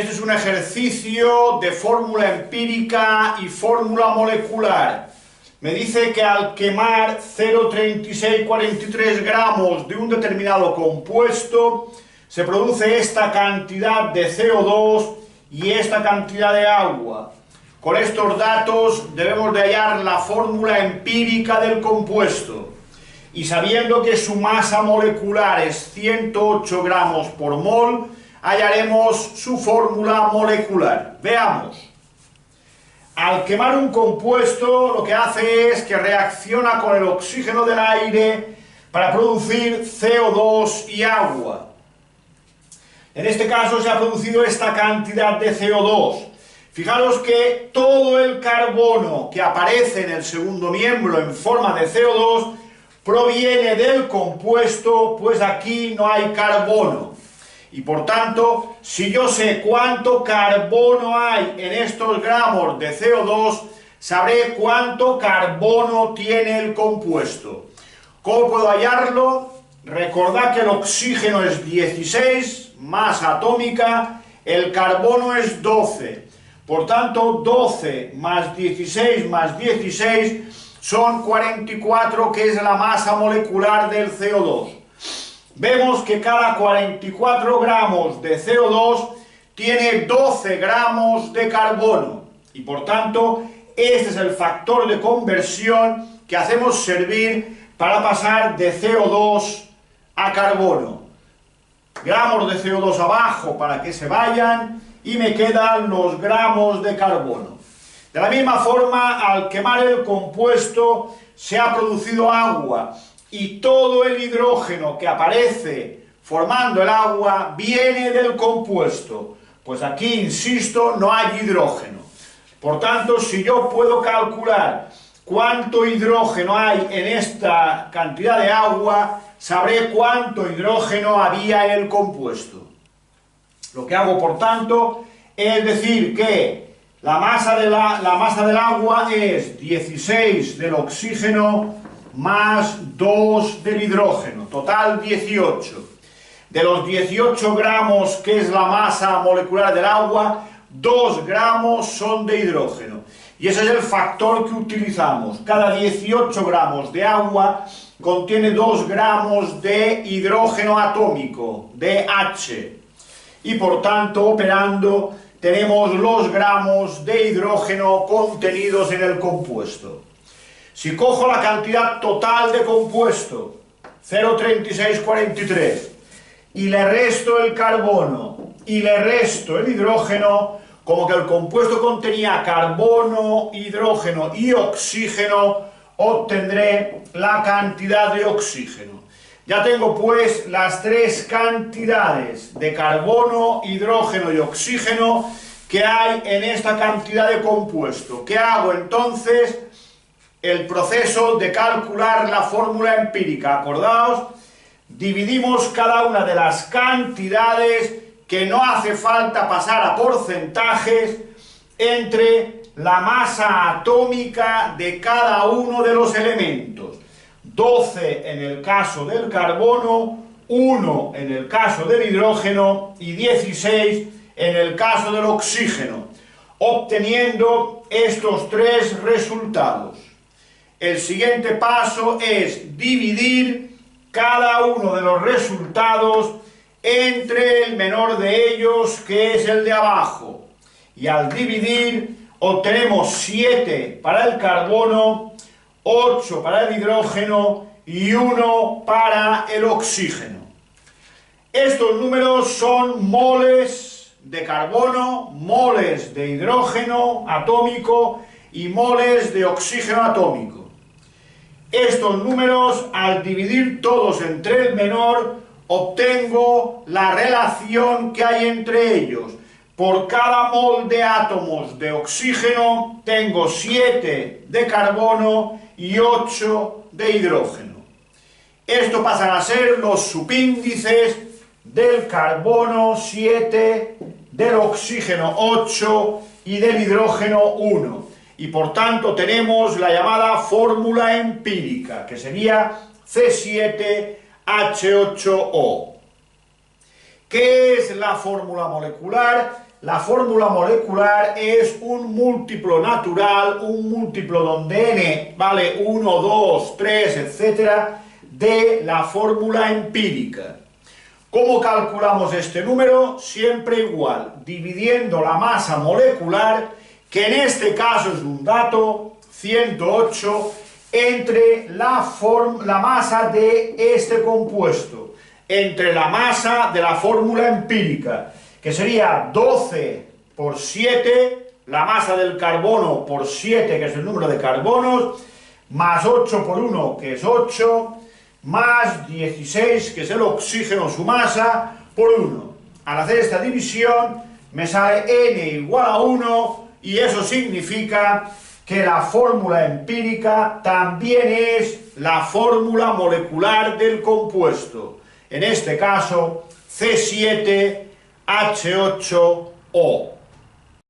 Este es un ejercicio de fórmula empírica y fórmula molecular. Me dice que al quemar 0,3643 gramos de un determinado compuesto, se produce esta cantidad de CO2 y esta cantidad de agua. Con estos datos debemos de hallar la fórmula empírica del compuesto. Y sabiendo que su masa molecular es 108 gramos por mol, hallaremos su fórmula molecular. Veamos. Al quemar un compuesto, lo que hace es que reacciona con el oxígeno del aire para producir CO2 y agua. En este caso se ha producido esta cantidad de CO2. Fijaros que todo el carbono que aparece en el segundo miembro en forma de CO2 proviene del compuesto, pues aquí no hay carbono. Y por tanto, si yo sé cuánto carbono hay en estos gramos de CO2, sabré cuánto carbono tiene el compuesto. ¿Cómo puedo hallarlo? Recordad que el oxígeno es 16, masa atómica, el carbono es 12. Por tanto, 12 más 16 son 44, que es la masa molecular del CO2. Vemos que cada 44 gramos de CO2 tiene 12 gramos de carbono. Y por tanto, este es el factor de conversión que hacemos servir para pasar de CO2 a carbono. Gramos de CO2 abajo para que se vayan y me quedan los gramos de carbono. De la misma forma, al quemar el compuesto se ha producido agua y todo el hidrógeno que aparece formando el agua viene del compuesto. Pues aquí, insisto, no hay hidrógeno. Por tanto, si yo puedo calcular cuánto hidrógeno hay en esta cantidad de agua, sabré cuánto hidrógeno había en el compuesto. Lo que hago, por tanto, es decir que la masa del agua es 16 del oxígeno más 2 del hidrógeno, total 18. De los 18 gramos que es la masa molecular del agua, 2 gramos son de hidrógeno. Y ese es el factor que utilizamos. Cada 18 gramos de agua contiene 2 gramos de hidrógeno atómico, de H. Y por tanto, operando, tenemos los gramos de hidrógeno contenidos en el compuesto. Si cojo la cantidad total de compuesto, 0,3643, y le resto el carbono y le resto el hidrógeno, como que el compuesto contenía carbono, hidrógeno y oxígeno, obtendré la cantidad de oxígeno. Ya tengo pues las tres cantidades de carbono, hidrógeno y oxígeno que hay en esta cantidad de compuesto. ¿Qué hago entonces? El proceso de calcular la fórmula empírica. Acordaos, dividimos cada una de las cantidades que no hace falta pasar a porcentajes entre la masa atómica de cada uno de los elementos. 12 en el caso del carbono, 1 en el caso del hidrógeno y 16 en el caso del oxígeno, obteniendo estos tres resultados. El siguiente paso es dividir cada uno de los resultados entre el menor de ellos, que es el de abajo. Y al dividir obtenemos 7 para el carbono, 8 para el hidrógeno y 1 para el oxígeno. Estos números son moles de carbono, moles de hidrógeno atómico y moles de oxígeno atómico. Estos números, al dividir todos entre el menor, obtengo la relación que hay entre ellos. Por cada mol de átomos de oxígeno tengo 7 de carbono y 8 de hidrógeno. Esto pasan a ser los subíndices del carbono 7, del oxígeno 8 y del hidrógeno 1. Y por tanto tenemos la llamada fórmula empírica, que sería C7H8O. ¿Qué es la fórmula molecular? La fórmula molecular es un múltiplo natural, un múltiplo donde n vale 1, 2, 3, etc., de la fórmula empírica. ¿Cómo calculamos este número? Siempre igual, dividiendo la masa molecular, que en este caso es un dato, 108, entre la masa de este compuesto, entre la masa de la fórmula empírica, que sería 12 por 7, la masa del carbono por 7, que es el número de carbonos, más 8 por 1, que es 8, más 16, que es el oxígeno, su masa, por 1. Al hacer esta división me sale n igual a 1 y eso significa que la fórmula empírica también es la fórmula molecular del compuesto. En este caso, C7H8O.